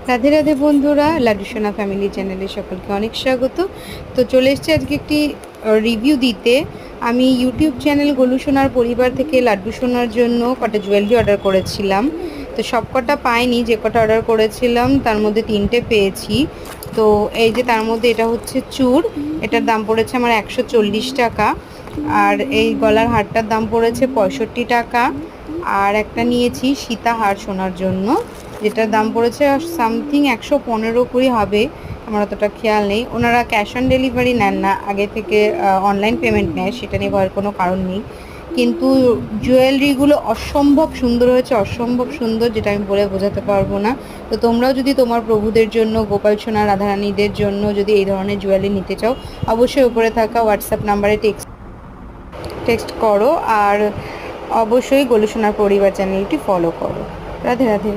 রাধে রাধে বন্ধুরা, লাড্ডু সোনা ফ্যামিলি চ্যানেলে সকলকে অনেক স্বাগত। তো চলে এসেছি আজকে একটি রিভিউ দিতে। আমি ইউটিউব চ্যানেল গোলু সোনার পরিবার থেকে লাড্ডু সোনার জন্য কটা জুয়েলারি অর্ডার করেছিলাম। তো সব কটা পাইনি, যে কটা অর্ডার করেছিলাম তার মধ্যে 3টে পেয়েছি। তো এই যে তার মধ্যে এটা হচ্ছে চূড়, এটার দাম পড়েছে আমার 140 টাকা। আর এই গলার হারটার দাম পড়েছে 65 টাকা। আর একটা নিয়েছি সীতাহার সোনার জন্য, যেটার দাম পড়েছে সামথিং 115-20 হবে, আমার অতটা খেয়াল নেই। ওনারা ক্যাশ অন ডেলিভারি নেন না, আগে থেকে অনলাইন পেমেন্ট নেয়, সেটা নিয়ে ভয়ের কোনো কারণ নেই। কিন্তু জুয়েলারিগুলো অসম্ভব সুন্দর হয়েছে, অসম্ভব সুন্দর, যেটা আমি বলে বোঝাতে পারবো না। তো তোমরাও যদি তোমার প্রভুদের জন্য, গোপাল সোনা রাধারানীদের জন্য যদি এই ধরনের জুয়েলারি নিতে চাও, অবশ্যই উপরে থাকা হোয়াটসঅ্যাপ নাম্বারে টেক্সট করো। আর অবশ্যই গোলু সোনার পরিবার চ্যানেলটি ফলো করো। রাধে রাধে।